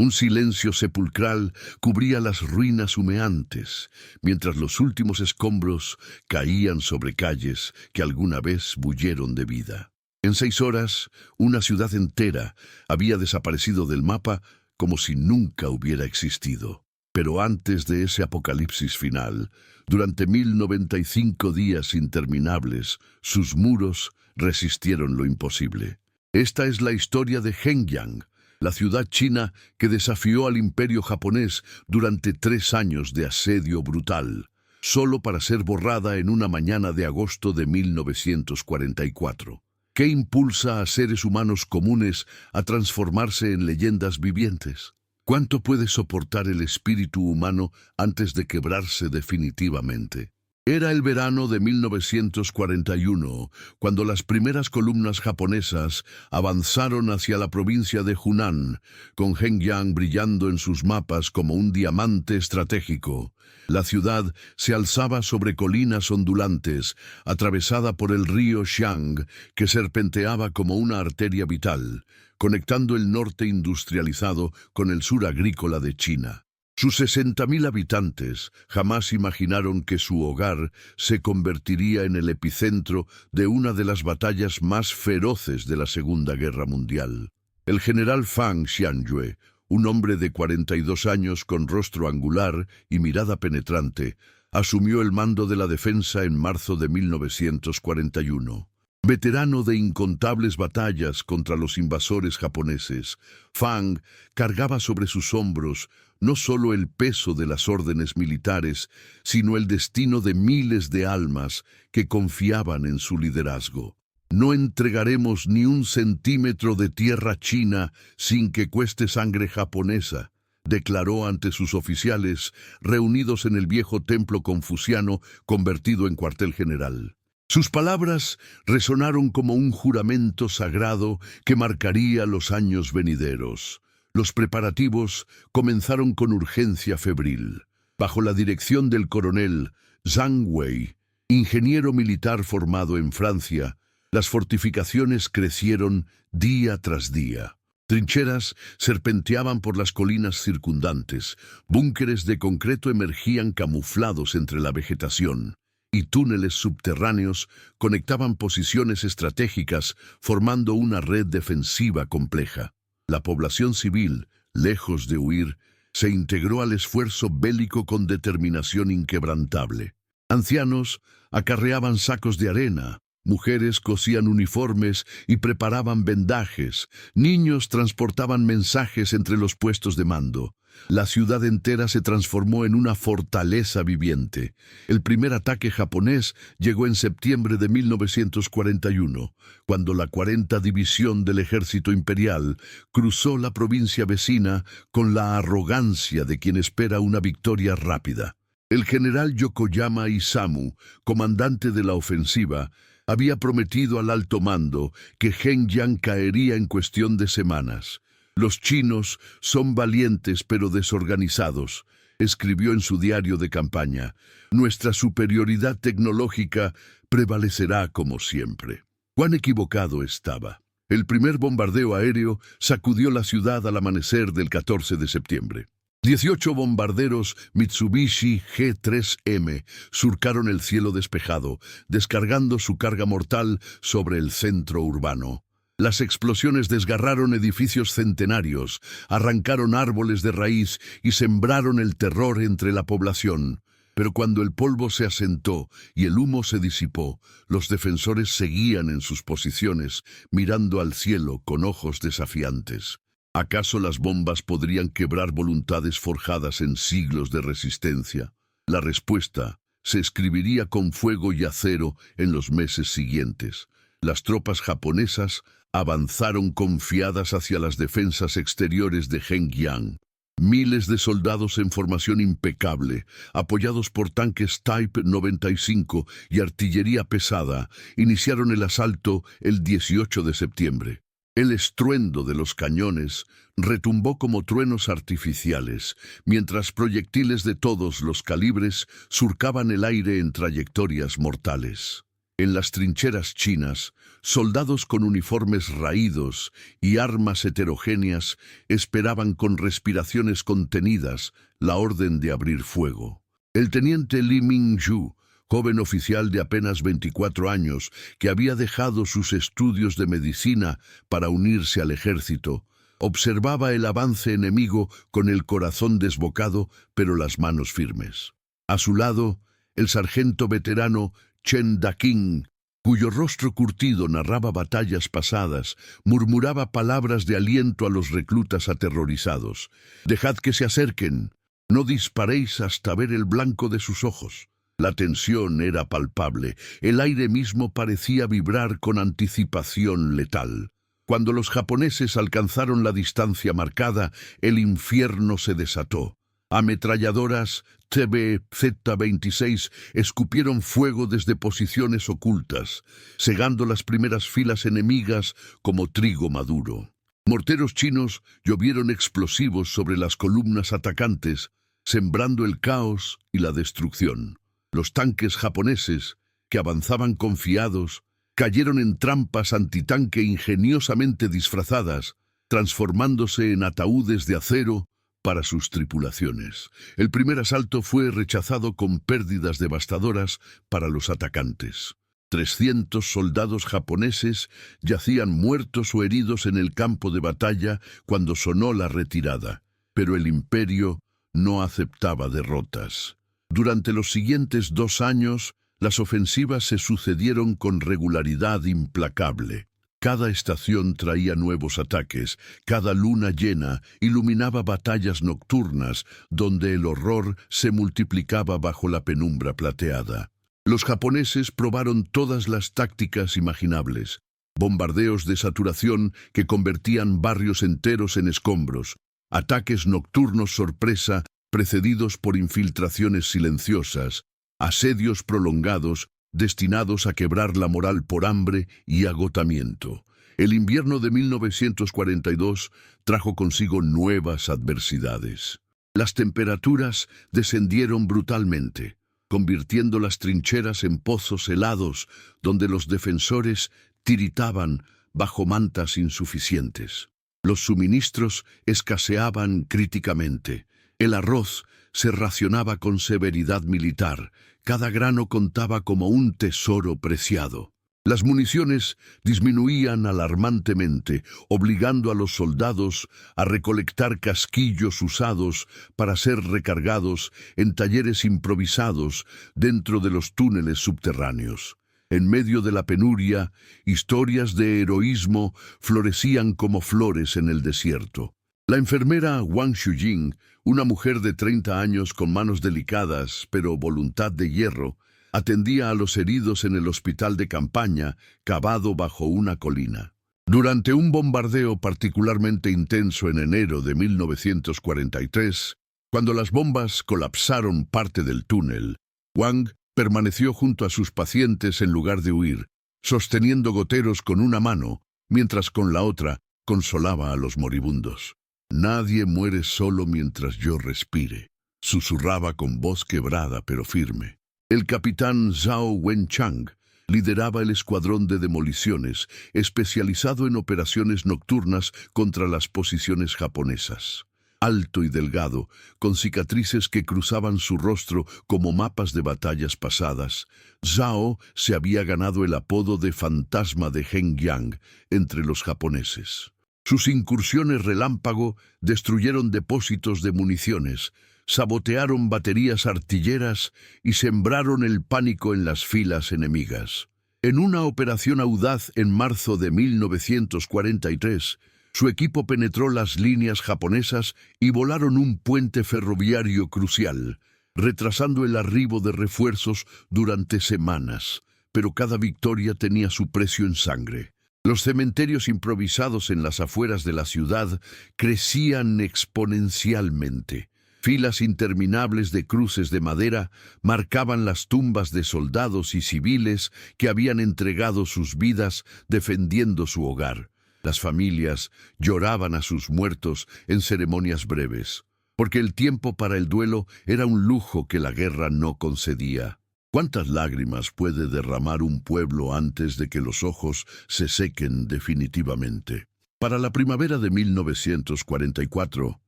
Un silencio sepulcral cubría las ruinas humeantes, mientras los últimos escombros caían sobre calles que alguna vez bulleron de vida. En 6 horas, una ciudad entera había desaparecido del mapa como si nunca hubiera existido. Pero antes de ese apocalipsis final, durante 1095 días interminables, sus muros resistieron lo imposible. Esta es la historia de Hengyang, la ciudad china que desafió al imperio japonés durante 3 años de asedio brutal, solo para ser borrada en una mañana de agosto de 1944. ¿Qué impulsa a seres humanos comunes a transformarse en leyendas vivientes? ¿Cuánto puede soportar el espíritu humano antes de quebrarse definitivamente? Era el verano de 1941, cuando las primeras columnas japonesas avanzaron hacia la provincia de Hunan, con Hengyang brillando en sus mapas como un diamante estratégico. La ciudad se alzaba sobre colinas ondulantes, atravesada por el río Xiang, que serpenteaba como una arteria vital, conectando el norte industrializado con el sur agrícola de China. Sus 60.000 habitantes jamás imaginaron que su hogar se convertiría en el epicentro de una de las batallas más feroces de la Segunda Guerra Mundial. El general Fang Xianyue, un hombre de 42 años con rostro angular y mirada penetrante, asumió el mando de la defensa en marzo de 1941. Veterano de incontables batallas contra los invasores japoneses, Fang cargaba sobre sus hombros no solo el peso de las órdenes militares, sino el destino de miles de almas que confiaban en su liderazgo. No entregaremos ni un centímetro de tierra china sin que cueste sangre japonesa, declaró ante sus oficiales reunidos en el viejo templo confuciano convertido en cuartel general. Sus palabras resonaron como un juramento sagrado que marcaría los años venideros. Los preparativos comenzaron con urgencia febril. Bajo la dirección del coronel Zhang Wei, ingeniero militar formado en Francia, las fortificaciones crecieron día tras día. Trincheras serpenteaban por las colinas circundantes, búnkeres de concreto emergían camuflados entre la vegetación, y túneles subterráneos conectaban posiciones estratégicas formando una red defensiva compleja. La población civil, lejos de huir, se integró al esfuerzo bélico con determinación inquebrantable. Ancianos acarreaban sacos de arena, mujeres cosían uniformes y preparaban vendajes, niños transportaban mensajes entre los puestos de mando. La ciudad entera se transformó en una fortaleza viviente. El primer ataque japonés llegó en septiembre de 1941, cuando la 40 División del Ejército Imperial cruzó la provincia vecina con la arrogancia de quien espera una victoria rápida. El general Yokoyama Isamu, comandante de la ofensiva, había prometido al alto mando que Hengyang caería en cuestión de semanas. «Los chinos son valientes pero desorganizados», escribió en su diario de campaña. «Nuestra superioridad tecnológica prevalecerá como siempre». Cuán equivocado estaba. El primer bombardeo aéreo sacudió la ciudad al amanecer del 14 de septiembre. 18 bombarderos Mitsubishi G-3M surcaron el cielo despejado, descargando su carga mortal sobre el centro urbano. Las explosiones desgarraron edificios centenarios, arrancaron árboles de raíz y sembraron el terror entre la población. Pero cuando el polvo se asentó y el humo se disipó, los defensores seguían en sus posiciones, mirando al cielo con ojos desafiantes. ¿Acaso las bombas podrían quebrar voluntades forjadas en siglos de resistencia? La respuesta se escribiría con fuego y acero en los meses siguientes. Las tropas japonesas avanzaron confiadas hacia las defensas exteriores de Hengyang. Miles de soldados en formación impecable, apoyados por tanques Type 95 y artillería pesada, iniciaron el asalto el 18 de septiembre. El estruendo de los cañones retumbó como truenos artificiales, mientras proyectiles de todos los calibres surcaban el aire en trayectorias mortales. En las trincheras chinas, soldados con uniformes raídos y armas heterogéneas esperaban con respiraciones contenidas la orden de abrir fuego. El teniente Li Mingyu, joven oficial de apenas 24 años, que había dejado sus estudios de medicina para unirse al ejército, observaba el avance enemigo con el corazón desbocado, pero las manos firmes. A su lado, el sargento veterano Chen Daking, cuyo rostro curtido narraba batallas pasadas, murmuraba palabras de aliento a los reclutas aterrorizados. «Dejad que se acerquen. No disparéis hasta ver el blanco de sus ojos». La tensión era palpable. El aire mismo parecía vibrar con anticipación letal. Cuando los japoneses alcanzaron la distancia marcada, el infierno se desató. Ametralladoras TB-Z-26 escupieron fuego desde posiciones ocultas, cegando las primeras filas enemigas como trigo maduro. Morteros chinos llovieron explosivos sobre las columnas atacantes, sembrando el caos y la destrucción. Los tanques japoneses, que avanzaban confiados, cayeron en trampas antitanque ingeniosamente disfrazadas, transformándose en ataúdes de acero para sus tripulaciones. El primer asalto fue rechazado con pérdidas devastadoras para los atacantes. 300 soldados japoneses yacían muertos o heridos en el campo de batalla cuando sonó la retirada, pero el imperio no aceptaba derrotas. Durante los siguientes 2 años, las ofensivas se sucedieron con regularidad implacable. Cada estación traía nuevos ataques, cada luna llena iluminaba batallas nocturnas donde el horror se multiplicaba bajo la penumbra plateada. Los japoneses probaron todas las tácticas imaginables. Bombardeos de saturación que convertían barrios enteros en escombros, ataques nocturnos sorpresa precedidos por infiltraciones silenciosas, asedios prolongados destinados a quebrar la moral por hambre y agotamiento. El invierno de 1942 trajo consigo nuevas adversidades. Las temperaturas descendieron brutalmente, convirtiendo las trincheras en pozos helados donde los defensores tiritaban bajo mantas insuficientes. Los suministros escaseaban críticamente. El arroz se racionaba con severidad militar. Cada grano contaba como un tesoro preciado. Las municiones disminuían alarmantemente, obligando a los soldados a recolectar casquillos usados para ser recargados en talleres improvisados dentro de los túneles subterráneos. En medio de la penuria, historias de heroísmo florecían como flores en el desierto. La enfermera Wang Shujing, una mujer de 30 años con manos delicadas pero voluntad de hierro, atendía a los heridos en el hospital de campaña cavado bajo una colina. Durante un bombardeo particularmente intenso en enero de 1943, cuando las bombas colapsaron parte del túnel, Wang permaneció junto a sus pacientes en lugar de huir, sosteniendo goteros con una mano, mientras con la otra consolaba a los moribundos. «Nadie muere solo mientras yo respire», susurraba con voz quebrada pero firme. El capitán Zhao Wenchang lideraba el escuadrón de demoliciones, especializado en operaciones nocturnas contra las posiciones japonesas. Alto y delgado, con cicatrices que cruzaban su rostro como mapas de batallas pasadas, Zhao se había ganado el apodo de fantasma de Hengyang entre los japoneses. Sus incursiones relámpago destruyeron depósitos de municiones, sabotearon baterías artilleras y sembraron el pánico en las filas enemigas. En una operación audaz en marzo de 1943, su equipo penetró las líneas japonesas y volaron un puente ferroviario crucial, retrasando el arribo de refuerzos durante semanas, pero cada victoria tenía su precio en sangre. Los cementerios improvisados en las afueras de la ciudad crecían exponencialmente. Filas interminables de cruces de madera marcaban las tumbas de soldados y civiles que habían entregado sus vidas defendiendo su hogar. Las familias lloraban a sus muertos en ceremonias breves, porque el tiempo para el duelo era un lujo que la guerra no concedía. ¿Cuántas lágrimas puede derramar un pueblo antes de que los ojos se sequen definitivamente? Para la primavera de 1944,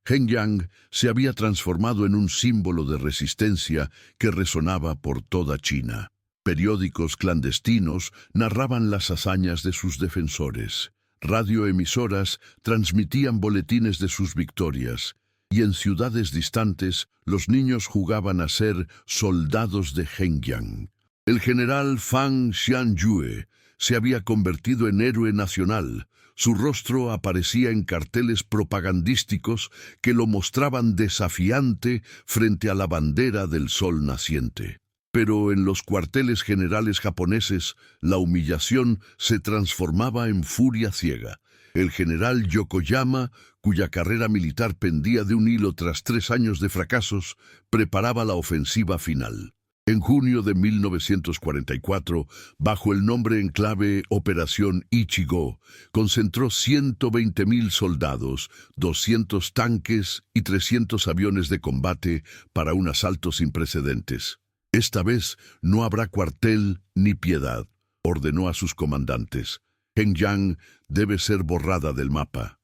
Hengyang se había transformado en un símbolo de resistencia que resonaba por toda China. Periódicos clandestinos narraban las hazañas de sus defensores. Radioemisoras transmitían boletines de sus victorias. Y en ciudades distantes, los niños jugaban a ser soldados de Hengyang. El general Fang Xianyue se había convertido en héroe nacional. Su rostro aparecía en carteles propagandísticos que lo mostraban desafiante frente a la bandera del sol naciente. Pero en los cuarteles generales japoneses, la humillación se transformaba en furia ciega. El general Yokoyama, cuya carrera militar pendía de un hilo tras 3 años de fracasos, preparaba la ofensiva final. En junio de 1944, bajo el nombre en clave Operación Ichigo, concentró 120.000 soldados, 200 tanques y 300 aviones de combate para un asalto sin precedentes. Esta vez no habrá cuartel ni piedad, ordenó a sus comandantes. Hengyang debe ser borrada del mapa.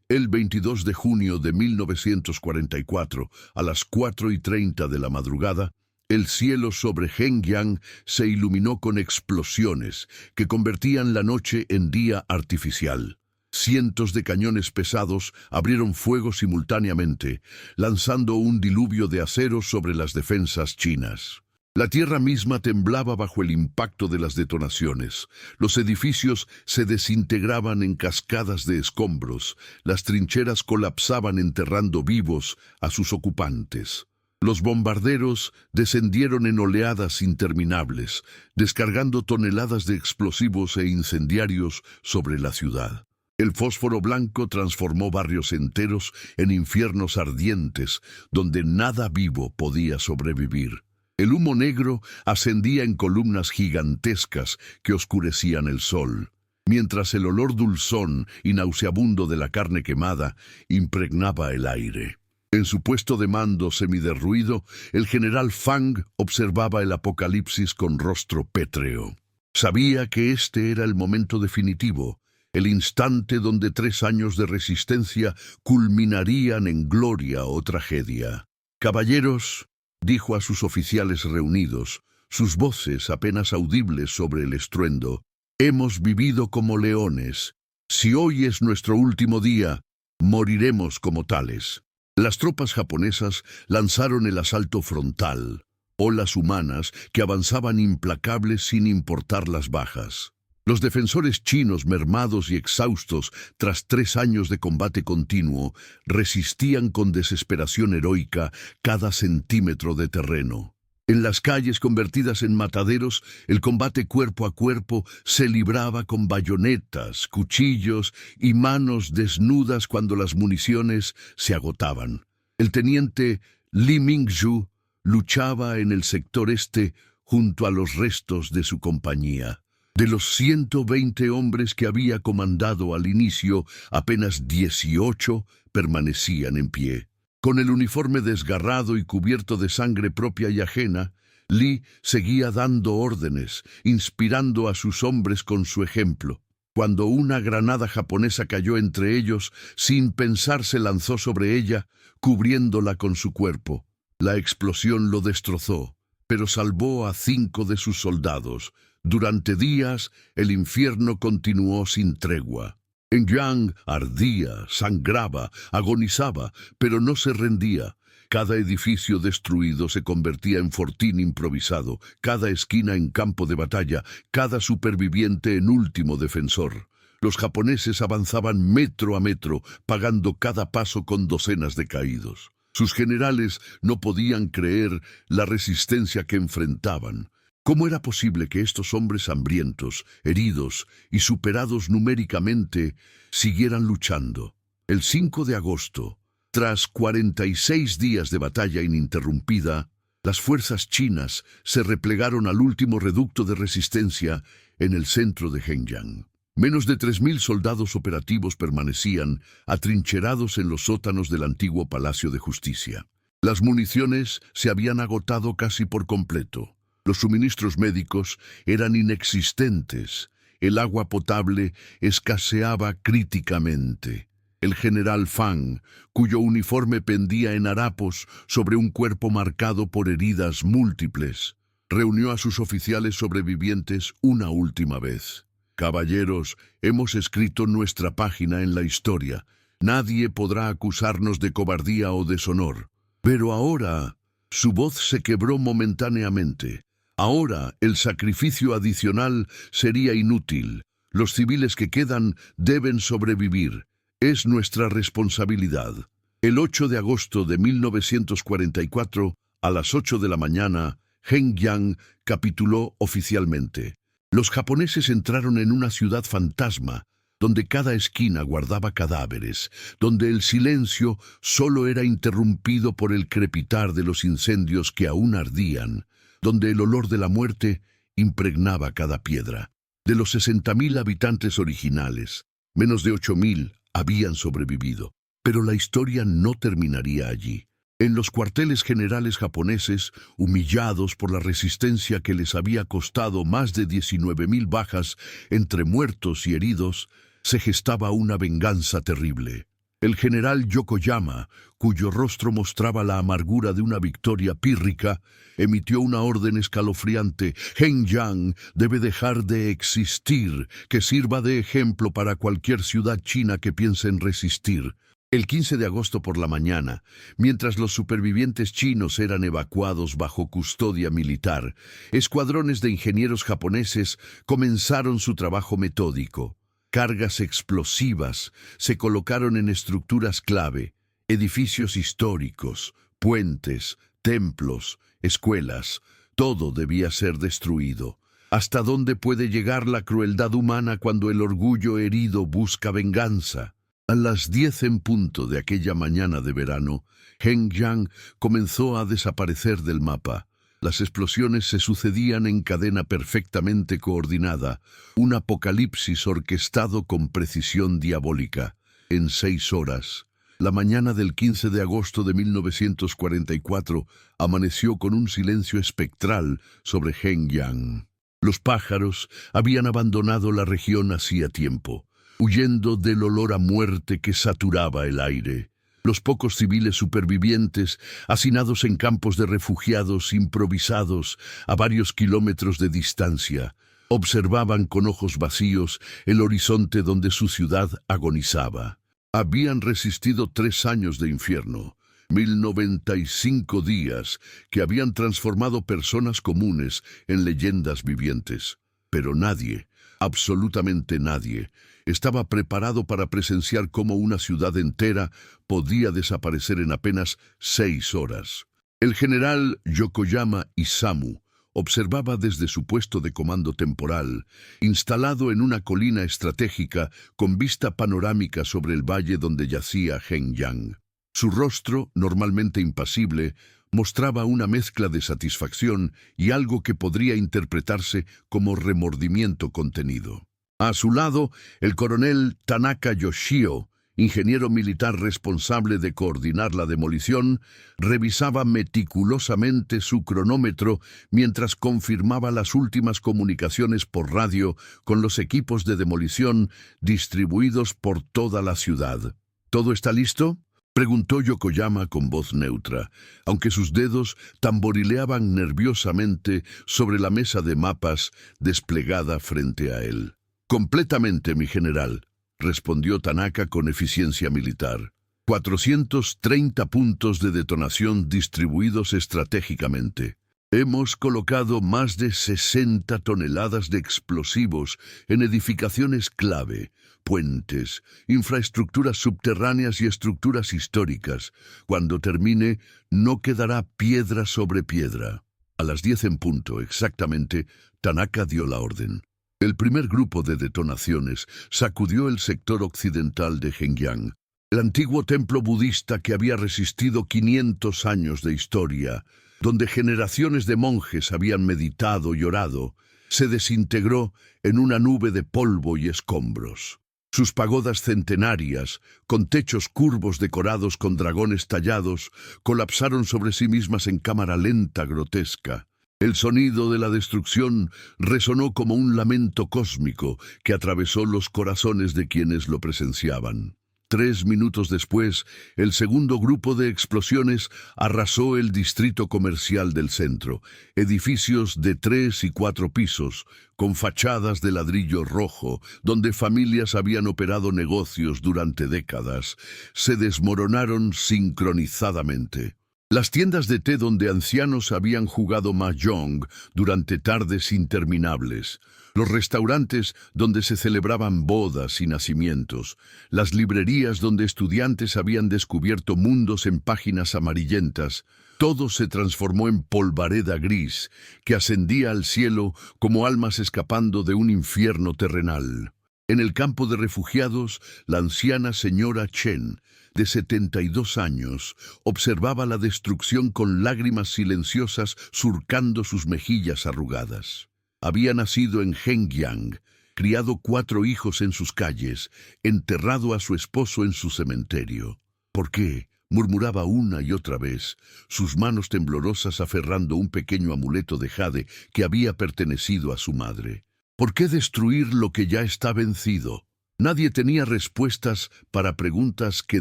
El 22 de junio de 1944, a las 4:30 de la madrugada, el cielo sobre Hengyang se iluminó con explosiones que convertían la noche en día artificial. Cientos de cañones pesados abrieron fuego simultáneamente, lanzando un diluvio de acero sobre las defensas chinas. La tierra misma temblaba bajo el impacto de las detonaciones. Los edificios se desintegraban en cascadas de escombros. Las trincheras colapsaban enterrando vivos a sus ocupantes. Los bombarderos descendieron en oleadas interminables, descargando toneladas de explosivos e incendiarios sobre la ciudad. El fósforo blanco transformó barrios enteros en infiernos ardientes, donde nada vivo podía sobrevivir. El humo negro ascendía en columnas gigantescas que oscurecían el sol, mientras el olor dulzón y nauseabundo de la carne quemada impregnaba el aire. En su puesto de mando semiderruido, el general Fang observaba el apocalipsis con rostro pétreo. Sabía que este era el momento definitivo, el instante donde 3 años de resistencia culminarían en gloria o tragedia. «Caballeros», dijo a sus oficiales reunidos, sus voces apenas audibles sobre el estruendo, «hemos vivido como leones. Si hoy es nuestro último día, moriremos como tales». Las tropas japonesas lanzaron el asalto frontal, olas humanas que avanzaban implacables sin importar las bajas. Los defensores chinos, mermados y exhaustos tras 3 años de combate continuo, resistían con desesperación heroica cada centímetro de terreno. En las calles convertidas en mataderos, el combate cuerpo a cuerpo se libraba con bayonetas, cuchillos y manos desnudas cuando las municiones se agotaban. El teniente Li Mingzhu luchaba en el sector este junto a los restos de su compañía. De los 120 hombres que había comandado al inicio, apenas 18 permanecían en pie. Con el uniforme desgarrado y cubierto de sangre propia y ajena, Li seguía dando órdenes, inspirando a sus hombres con su ejemplo. Cuando una granada japonesa cayó entre ellos, sin pensar se lanzó sobre ella, cubriéndola con su cuerpo. La explosión lo destrozó, pero salvó a 5 de sus soldados. Durante días, el infierno continuó sin tregua. Hengyang ardía, sangraba, agonizaba, pero no se rendía. Cada edificio destruido se convertía en fortín improvisado, cada esquina en campo de batalla, cada superviviente en último defensor. Los japoneses avanzaban metro a metro, pagando cada paso con docenas de caídos. Sus generales no podían creer la resistencia que enfrentaban. ¿Cómo era posible que estos hombres hambrientos, heridos y superados numéricamente siguieran luchando? El 5 de agosto, tras 46 días de batalla ininterrumpida, las fuerzas chinas se replegaron al último reducto de resistencia en el centro de Hengyang. Menos de 3.000 soldados operativos permanecían atrincherados en los sótanos del antiguo Palacio de Justicia. Las municiones se habían agotado casi por completo. Los suministros médicos eran inexistentes. El agua potable escaseaba críticamente. El general Fang, cuyo uniforme pendía en harapos sobre un cuerpo marcado por heridas múltiples, reunió a sus oficiales sobrevivientes una última vez. Caballeros, hemos escrito nuestra página en la historia. Nadie podrá acusarnos de cobardía o deshonor. Pero ahora, su voz se quebró momentáneamente. Ahora el sacrificio adicional sería inútil. Los civiles que quedan deben sobrevivir. Es nuestra responsabilidad. El 8 de agosto de 1944, a las 8 de la mañana, Hengyang capituló oficialmente. Los japoneses entraron en una ciudad fantasma, donde cada esquina guardaba cadáveres, donde el silencio solo era interrumpido por el crepitar de los incendios que aún ardían, donde el olor de la muerte impregnaba cada piedra. De los 60.000 habitantes originales, menos de 8.000 habían sobrevivido, pero la historia no terminaría allí. En los cuarteles generales japoneses, humillados por la resistencia que les había costado más de 19.000 bajas entre muertos y heridos, se gestaba una venganza terrible. El general Yokoyama, cuyo rostro mostraba la amargura de una victoria pírrica, emitió una orden escalofriante: Hengyang debe dejar de existir, que sirva de ejemplo para cualquier ciudad china que piense en resistir. El 15 de agosto por la mañana, mientras los supervivientes chinos eran evacuados bajo custodia militar, escuadrones de ingenieros japoneses comenzaron su trabajo metódico. Cargas explosivas se colocaron en estructuras clave, edificios históricos, puentes, templos, escuelas. Todo debía ser destruido. ¿Hasta dónde puede llegar la crueldad humana cuando el orgullo herido busca venganza? A las 10 en punto de aquella mañana de verano, Hengyang comenzó a desaparecer del mapa. Las explosiones se sucedían en cadena perfectamente coordinada, un apocalipsis orquestado con precisión diabólica. En 6 horas, la mañana del 15 de agosto de 1944 amaneció con un silencio espectral sobre Hengyang. Los pájaros habían abandonado la región hacía tiempo, huyendo del olor a muerte que saturaba el aire. Los pocos civiles supervivientes, hacinados en campos de refugiados improvisados a varios kilómetros de distancia, observaban con ojos vacíos el horizonte donde su ciudad agonizaba. Habían resistido 3 años de infierno, 1095 días que habían transformado personas comunes en leyendas vivientes. Pero nadie, absolutamente nadie, estaba preparado para presenciar cómo una ciudad entera podía desaparecer en apenas 6 horas. El general Yokoyama Isamu observaba desde su puesto de comando temporal, instalado en una colina estratégica con vista panorámica sobre el valle donde yacía Hengyang. Su rostro, normalmente impasible, mostraba una mezcla de satisfacción y algo que podría interpretarse como remordimiento contenido. A su lado, el coronel Tanaka Yoshio, ingeniero militar responsable de coordinar la demolición, revisaba meticulosamente su cronómetro mientras confirmaba las últimas comunicaciones por radio con los equipos de demolición distribuidos por toda la ciudad. ¿Todo está listo?, preguntó Yokoyama con voz neutra, aunque sus dedos tamborileaban nerviosamente sobre la mesa de mapas desplegada frente a él. «Completamente, mi general», respondió Tanaka con eficiencia militar. 430 puntos de detonación distribuidos estratégicamente. Hemos colocado más de 60 toneladas de explosivos en edificaciones clave, puentes, infraestructuras subterráneas y estructuras históricas. Cuando termine, no quedará piedra sobre piedra. A las 10 en punto, exactamente, Tanaka dio la orden. El primer grupo de detonaciones sacudió el sector occidental de Hengyang. El antiguo templo budista que había resistido 500 años de historia, donde generaciones de monjes habían meditado y orado, se desintegró en una nube de polvo y escombros. Sus pagodas centenarias, con techos curvos decorados con dragones tallados, colapsaron sobre sí mismas en cámara lenta grotesca. El sonido de la destrucción resonó como un lamento cósmico que atravesó los corazones de quienes lo presenciaban. 3 minutos después, el segundo grupo de explosiones arrasó el distrito comercial del centro, edificios de 3 y 4 pisos, con fachadas de ladrillo rojo, donde familias habían operado negocios durante décadas, se desmoronaron sincronizadamente. Las tiendas de té donde ancianos habían jugado mahjong durante tardes interminables, los restaurantes donde se celebraban bodas y nacimientos, las librerías donde estudiantes habían descubierto mundos en páginas amarillentas, todo se transformó en polvareda gris que ascendía al cielo como almas escapando de un infierno terrenal. En el campo de refugiados, la anciana señora Chen, de 72 años, observaba la destrucción con lágrimas silenciosas surcando sus mejillas arrugadas. Había nacido en Hengyang, criado 4 hijos en sus calles, enterrado a su esposo en su cementerio. ¿Por qué?, murmuraba una y otra vez, sus manos temblorosas aferrando un pequeño amuleto de jade que había pertenecido a su madre. ¿Por qué destruir lo que ya está vencido? Nadie tenía respuestas para preguntas que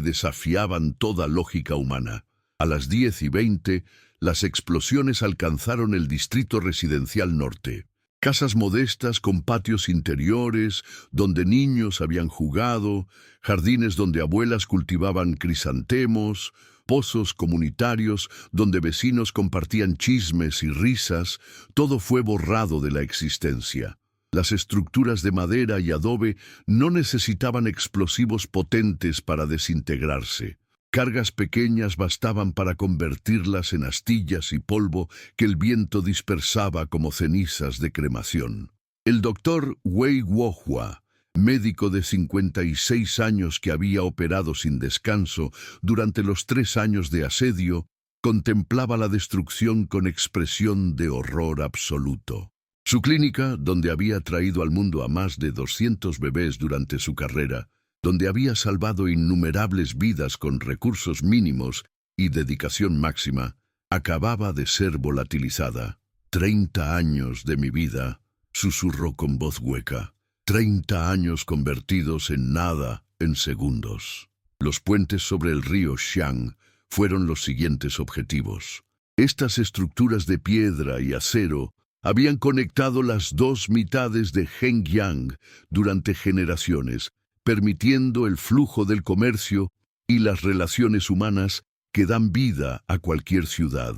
desafiaban toda lógica humana. A las 10:20, las explosiones alcanzaron el distrito residencial norte. Casas modestas con patios interiores, donde niños habían jugado, jardines donde abuelas cultivaban crisantemos, pozos comunitarios donde vecinos compartían chismes y risas, todo fue borrado de la existencia. Las estructuras de madera y adobe no necesitaban explosivos potentes para desintegrarse. Cargas pequeñas bastaban para convertirlas en astillas y polvo que el viento dispersaba como cenizas de cremación. El doctor Wei Wohua, médico de 56 años que había operado sin descanso durante los 3 años de asedio, contemplaba la destrucción con expresión de horror absoluto. Su clínica, donde había traído al mundo a más de 200 bebés durante su carrera, donde había salvado innumerables vidas con recursos mínimos y dedicación máxima, acababa de ser volatilizada. 30 años de mi vida, susurró con voz hueca. 30 años convertidos en nada en segundos. Los puentes sobre el río Xiang fueron los siguientes objetivos. Estas estructuras de piedra y acero habían conectado las 2 mitades de Hengyang durante generaciones, permitiendo el flujo del comercio y las relaciones humanas que dan vida a cualquier ciudad.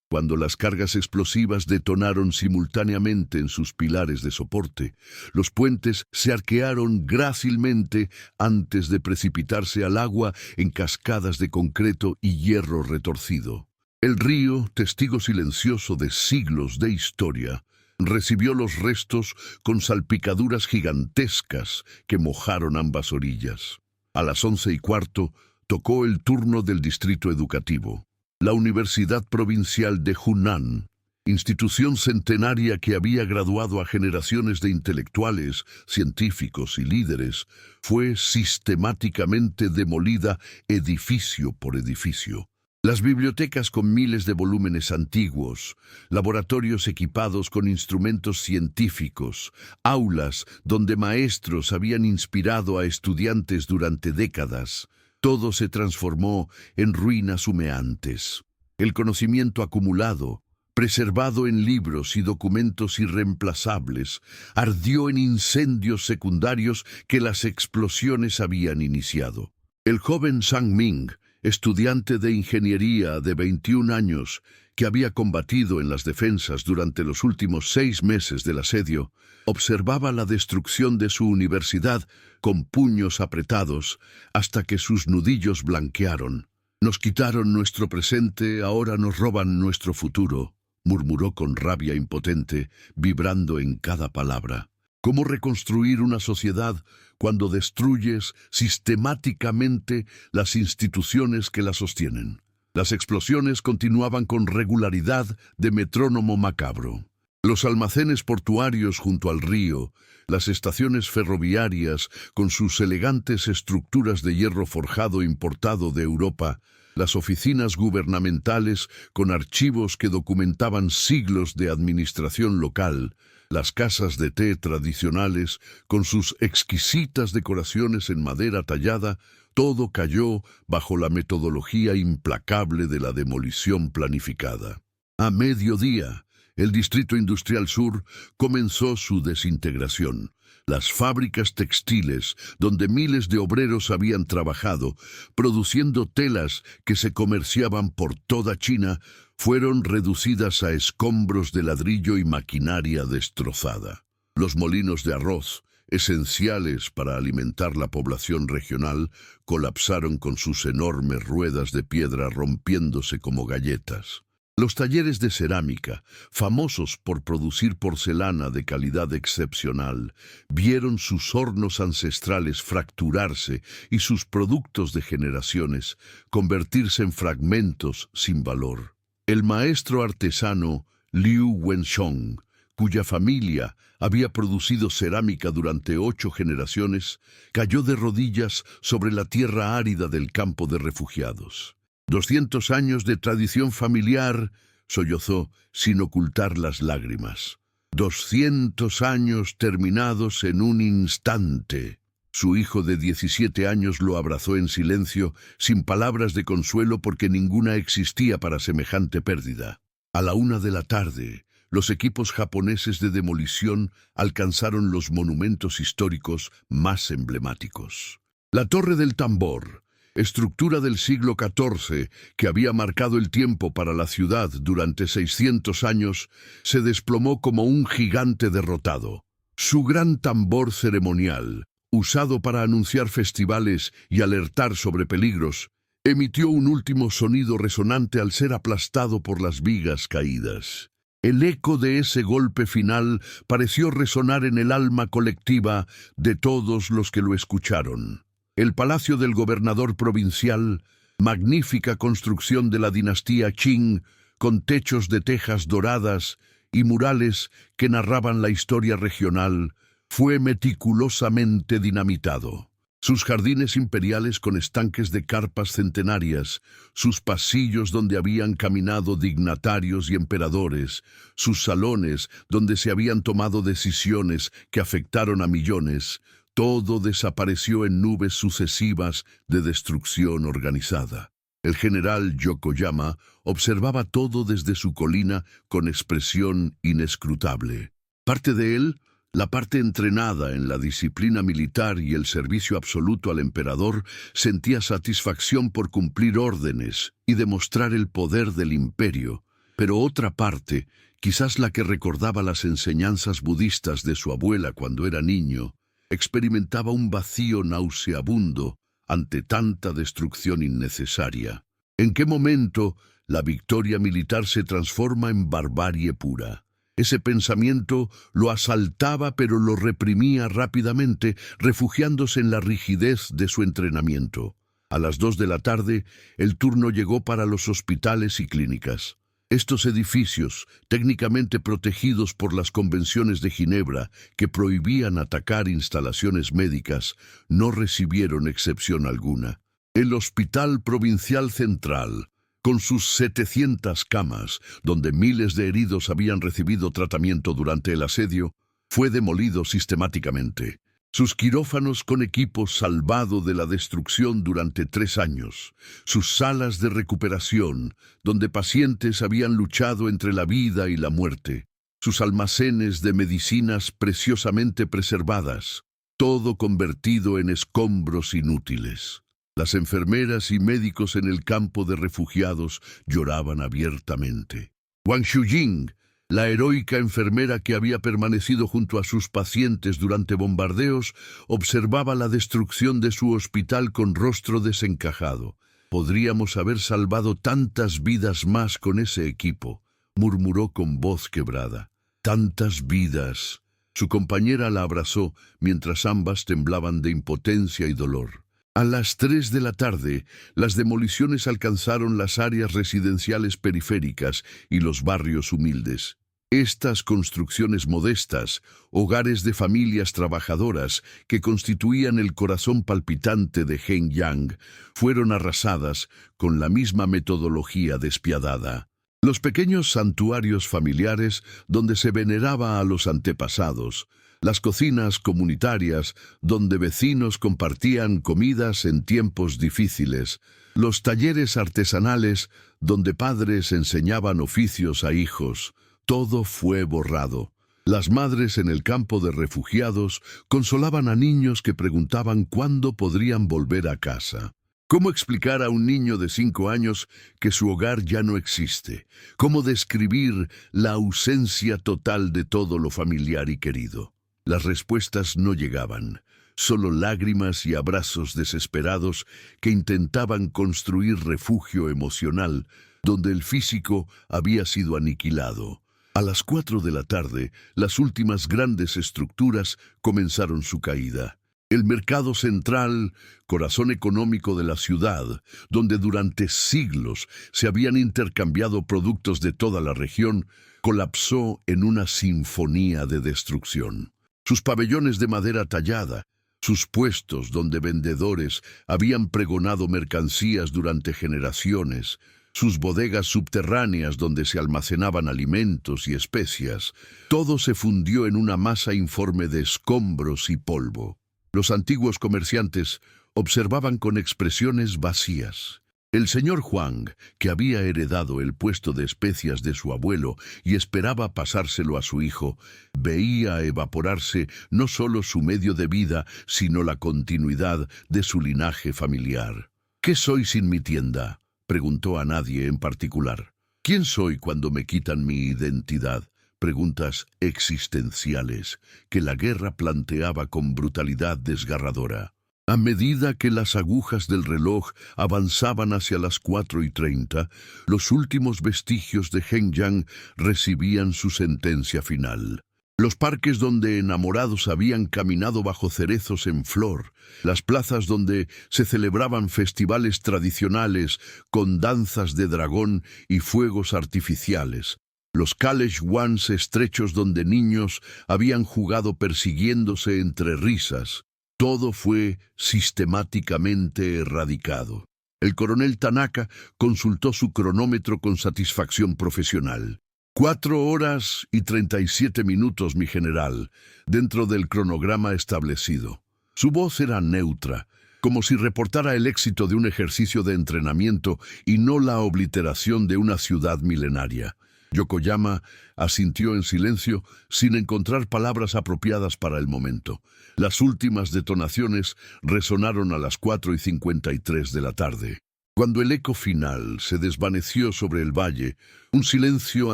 Cuando las cargas explosivas detonaron simultáneamente en sus pilares de soporte, los puentes se arquearon grácilmente antes de precipitarse al agua en cascadas de concreto y hierro retorcido. El río, testigo silencioso de siglos de historia, recibió los restos con salpicaduras gigantescas que mojaron ambas orillas. A las 11:15 tocó el turno del distrito educativo. La Universidad Provincial de Hunan, institución centenaria que había graduado a generaciones de intelectuales, científicos y líderes, fue sistemáticamente demolida edificio por edificio. Las bibliotecas con miles de volúmenes antiguos, laboratorios equipados con instrumentos científicos, aulas donde maestros habían inspirado a estudiantes durante décadas, todo se transformó en ruinas humeantes. El conocimiento acumulado, preservado en libros y documentos irreemplazables, ardió en incendios secundarios que las explosiones habían iniciado. El joven Sang Ming, estudiante de ingeniería de 21 años, que había combatido en las defensas durante los últimos 6 meses del asedio, observaba la destrucción de su universidad con puños apretados hasta que sus nudillos blanquearon. «Nos quitaron nuestro presente, ahora nos roban nuestro futuro», murmuró con rabia impotente, vibrando en cada palabra. ¿Cómo reconstruir una sociedad cuando destruyes sistemáticamente las instituciones que la sostienen? Las explosiones continuaban con regularidad de metrónomo macabro. Los almacenes portuarios junto al río, las estaciones ferroviarias con sus elegantes estructuras de hierro forjado importado de Europa, las oficinas gubernamentales con archivos que documentaban siglos de administración local, las casas de té tradicionales con sus exquisitas decoraciones en madera tallada, todo cayó bajo la metodología implacable de la demolición planificada. A mediodía, el Distrito Industrial Sur comenzó su desintegración. Las fábricas textiles, donde miles de obreros habían trabajado, produciendo telas que se comerciaban por toda China, fueron reducidas a escombros de ladrillo y maquinaria destrozada. Los molinos de arroz, esenciales para alimentar la población regional, colapsaron con sus enormes ruedas de piedra rompiéndose como galletas. Los talleres de cerámica, famosos por producir porcelana de calidad excepcional, vieron sus hornos ancestrales fracturarse y sus productos de generaciones convertirse en fragmentos sin valor. El maestro artesano Liu Wensheng, cuya familia había producido cerámica durante 8 generaciones, cayó de rodillas sobre la tierra árida del campo de refugiados. 200 años de tradición familiar, sollozó sin ocultar las lágrimas. 200 años terminados en un instante. Su hijo de 17 años lo abrazó en silencio, sin palabras de consuelo porque ninguna existía para semejante pérdida. A la 1 de la tarde, los equipos japoneses de demolición alcanzaron los monumentos históricos más emblemáticos. La Torre del Tambor, estructura del siglo XIV que había marcado el tiempo para la ciudad durante 600 años, se desplomó como un gigante derrotado. Su gran tambor ceremonial, usado para anunciar festivales y alertar sobre peligros, emitió un último sonido resonante al ser aplastado por las vigas caídas. El eco de ese golpe final pareció resonar en el alma colectiva de todos los que lo escucharon. El palacio del gobernador provincial, magnífica construcción de la dinastía Qing, con techos de tejas doradas y murales que narraban la historia regional, fue meticulosamente dinamitado. Sus jardines imperiales con estanques de carpas centenarias, sus pasillos donde habían caminado dignatarios y emperadores, sus salones donde se habían tomado decisiones que afectaron a millones, todo desapareció en nubes sucesivas de destrucción organizada. El general Yokoyama observaba todo desde su colina con expresión inescrutable. Parte de él, la parte entrenada en la disciplina militar y el servicio absoluto al emperador, sentía satisfacción por cumplir órdenes y demostrar el poder del imperio, pero otra parte, quizás la que recordaba las enseñanzas budistas de su abuela cuando era niño, experimentaba un vacío nauseabundo ante tanta destrucción innecesaria. ¿En qué momento la victoria militar se transforma en barbarie pura? Ese pensamiento lo asaltaba pero lo reprimía rápidamente, refugiándose en la rigidez de su entrenamiento. A las 2 de la tarde, el turno llegó para los hospitales y clínicas. Estos edificios, técnicamente protegidos por las convenciones de Ginebra, que prohibían atacar instalaciones médicas, no recibieron excepción alguna. El Hospital Provincial Central, con sus 700 camas, donde miles de heridos habían recibido tratamiento durante el asedio, fue demolido sistemáticamente. Sus quirófanos con equipo salvado de la destrucción durante 3 años, sus salas de recuperación, donde pacientes habían luchado entre la vida y la muerte, sus almacenes de medicinas preciosamente preservadas, todo convertido en escombros inútiles. Las enfermeras y médicos en el campo de refugiados lloraban abiertamente. Wang Shujing, la heroica enfermera que había permanecido junto a sus pacientes durante bombardeos, observaba la destrucción de su hospital con rostro desencajado. «Podríamos haber salvado tantas vidas más con ese equipo», murmuró con voz quebrada. «Tantas vidas». Su compañera la abrazó mientras ambas temblaban de impotencia y dolor. A las 3 de la tarde, las demoliciones alcanzaron las áreas residenciales periféricas y los barrios humildes. Estas construcciones modestas, hogares de familias trabajadoras que constituían el corazón palpitante de Hengyang, fueron arrasadas con la misma metodología despiadada. Los pequeños santuarios familiares donde se veneraba a los antepasados, las cocinas comunitarias donde vecinos compartían comidas en tiempos difíciles, los talleres artesanales donde padres enseñaban oficios a hijos, todo fue borrado. Las madres en el campo de refugiados consolaban a niños que preguntaban cuándo podrían volver a casa. ¿Cómo explicar a un niño de 5 años que su hogar ya no existe? ¿Cómo describir la ausencia total de todo lo familiar y querido? Las respuestas no llegaban, solo lágrimas y abrazos desesperados que intentaban construir refugio emocional donde el físico había sido aniquilado. A las 4 de la tarde, las últimas grandes estructuras comenzaron su caída. El mercado central, corazón económico de la ciudad, donde durante siglos se habían intercambiado productos de toda la región, colapsó en una sinfonía de destrucción. Sus pabellones de madera tallada, sus puestos donde vendedores habían pregonado mercancías durante generaciones, sus bodegas subterráneas donde se almacenaban alimentos y especias, todo se fundió en una masa informe de escombros y polvo. Los antiguos comerciantes observaban con expresiones vacías. El señor Huang, que había heredado el puesto de especias de su abuelo y esperaba pasárselo a su hijo, veía evaporarse no solo su medio de vida, sino la continuidad de su linaje familiar. ¿Qué soy sin mi tienda?, preguntó a nadie en particular. ¿Quién soy cuando me quitan mi identidad? Preguntas existenciales que la guerra planteaba con brutalidad desgarradora. A medida que las agujas del reloj avanzaban hacia las 4:30, los últimos vestigios de Hengyang recibían su sentencia final. Los parques donde enamorados habían caminado bajo cerezos en flor, las plazas donde se celebraban festivales tradicionales con danzas de dragón y fuegos artificiales, los callejuans estrechos donde niños habían jugado persiguiéndose entre risas, todo fue sistemáticamente erradicado. El coronel Tanaka consultó su cronómetro con satisfacción profesional. 4 horas y 37 minutos, mi general, dentro del cronograma establecido. Su voz era neutra, como si reportara el éxito de un ejercicio de entrenamiento y no la obliteración de una ciudad milenaria. Yokoyama asintió en silencio, sin encontrar palabras apropiadas para el momento. Las últimas detonaciones resonaron a las 4:53 de la tarde. Cuando el eco final se desvaneció sobre el valle, un silencio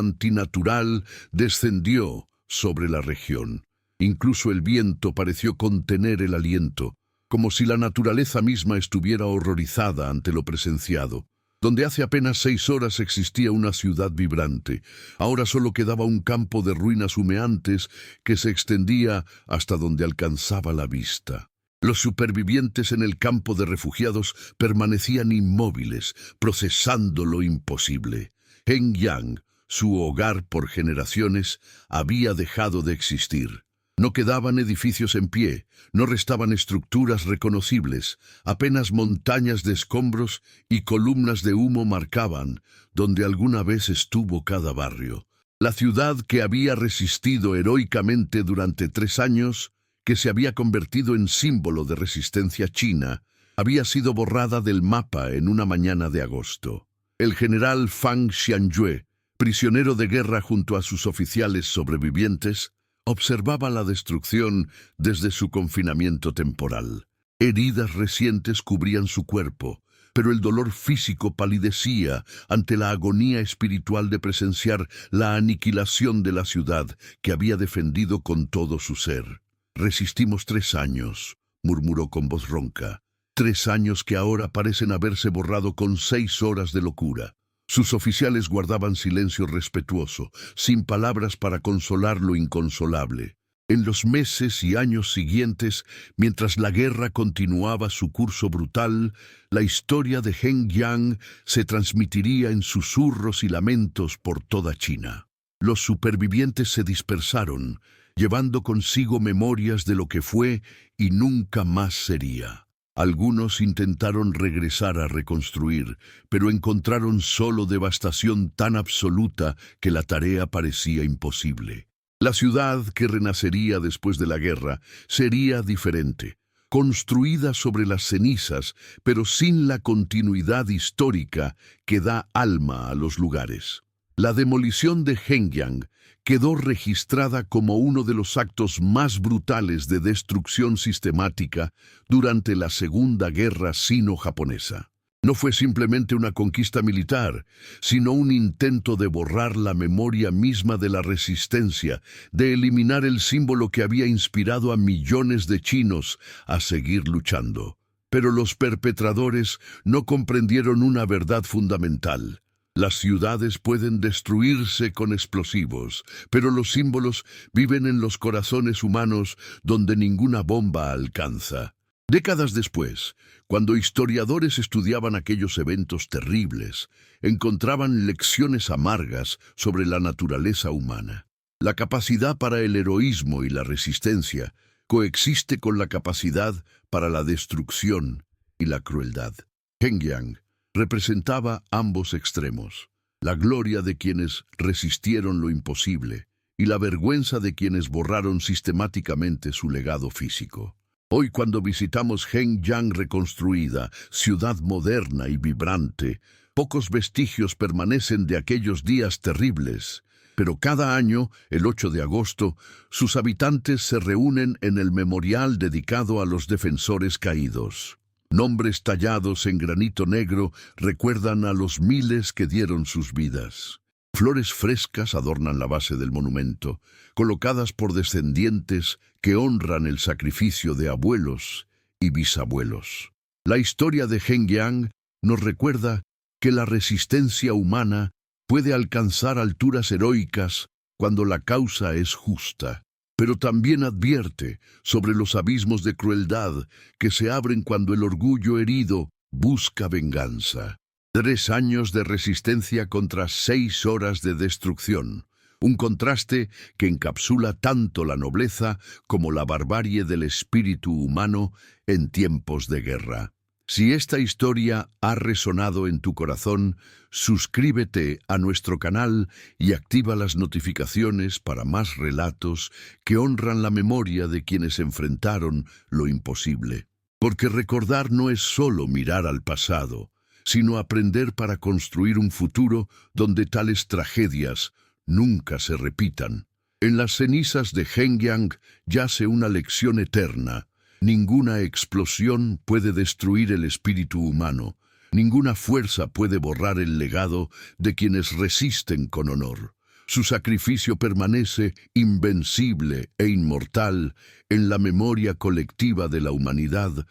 antinatural descendió sobre la región. Incluso el viento pareció contener el aliento, como si la naturaleza misma estuviera horrorizada ante lo presenciado. Donde hace apenas 6 horas existía una ciudad vibrante, ahora solo quedaba un campo de ruinas humeantes que se extendía hasta donde alcanzaba la vista. Los supervivientes en el campo de refugiados permanecían inmóviles, procesando lo imposible. Hengyang, su hogar por generaciones, había dejado de existir. No quedaban edificios en pie, no restaban estructuras reconocibles, apenas montañas de escombros y columnas de humo marcaban donde alguna vez estuvo cada barrio. La ciudad que había resistido heroicamente durante 3 años, que se había convertido en símbolo de resistencia china, había sido borrada del mapa en una mañana de agosto. El general Fang Xianyue, prisionero de guerra junto a sus oficiales sobrevivientes, observaba la destrucción desde su confinamiento temporal. Heridas recientes cubrían su cuerpo, pero el dolor físico palidecía ante la agonía espiritual de presenciar la aniquilación de la ciudad que había defendido con todo su ser. «Resistimos 3 años», murmuró con voz ronca. 3 años que ahora parecen haberse borrado con 6 horas de locura. Sus oficiales guardaban silencio respetuoso, sin palabras para consolar lo inconsolable. En los meses y años siguientes, mientras la guerra continuaba su curso brutal, la historia de Hengyang se transmitiría en susurros y lamentos por toda China. Los supervivientes se dispersaron, llevando consigo memorias de lo que fue y nunca más sería. Algunos intentaron regresar a reconstruir, pero encontraron solo devastación tan absoluta que la tarea parecía imposible. La ciudad que renacería después de la guerra sería diferente, construida sobre las cenizas, pero sin la continuidad histórica que da alma a los lugares. La demolición de Hengyang quedó registrada como uno de los actos más brutales de destrucción sistemática durante la Segunda Guerra Sino-Japonesa. No fue simplemente una conquista militar, sino un intento de borrar la memoria misma de la resistencia, de eliminar el símbolo que había inspirado a millones de chinos a seguir luchando. Pero los perpetradores no comprendieron una verdad fundamental. Las ciudades pueden destruirse con explosivos, pero los símbolos viven en los corazones humanos donde ninguna bomba alcanza. Décadas después, cuando historiadores estudiaban aquellos eventos terribles, encontraban lecciones amargas sobre la naturaleza humana. La capacidad para el heroísmo y la resistencia coexiste con la capacidad para la destrucción y la crueldad. Hengyang representaba ambos extremos, la gloria de quienes resistieron lo imposible y la vergüenza de quienes borraron sistemáticamente su legado físico. Hoy, cuando visitamos Hengyang reconstruida, ciudad moderna y vibrante, pocos vestigios permanecen de aquellos días terribles, pero cada año, el 8 de agosto, sus habitantes se reúnen en el memorial dedicado a los defensores caídos. Nombres tallados en granito negro recuerdan a los miles que dieron sus vidas. Flores frescas adornan la base del monumento, colocadas por descendientes que honran el sacrificio de abuelos y bisabuelos. La historia de Hengyang nos recuerda que la resistencia humana puede alcanzar alturas heroicas cuando la causa es justa, pero también advierte sobre los abismos de crueldad que se abren cuando el orgullo herido busca venganza. 3 años de resistencia contra 6 horas de destrucción. Un contraste que encapsula tanto la nobleza como la barbarie del espíritu humano en tiempos de guerra. Si esta historia ha resonado en tu corazón, suscríbete a nuestro canal y activa las notificaciones para más relatos que honran la memoria de quienes enfrentaron lo imposible. Porque recordar no es solo mirar al pasado, sino aprender para construir un futuro donde tales tragedias nunca se repitan. En las cenizas de Hengyang yace una lección eterna. Ninguna explosión puede destruir el espíritu humano. Ninguna fuerza puede borrar el legado de quienes resisten con honor. Su sacrificio permanece invencible e inmortal en la memoria colectiva de la humanidad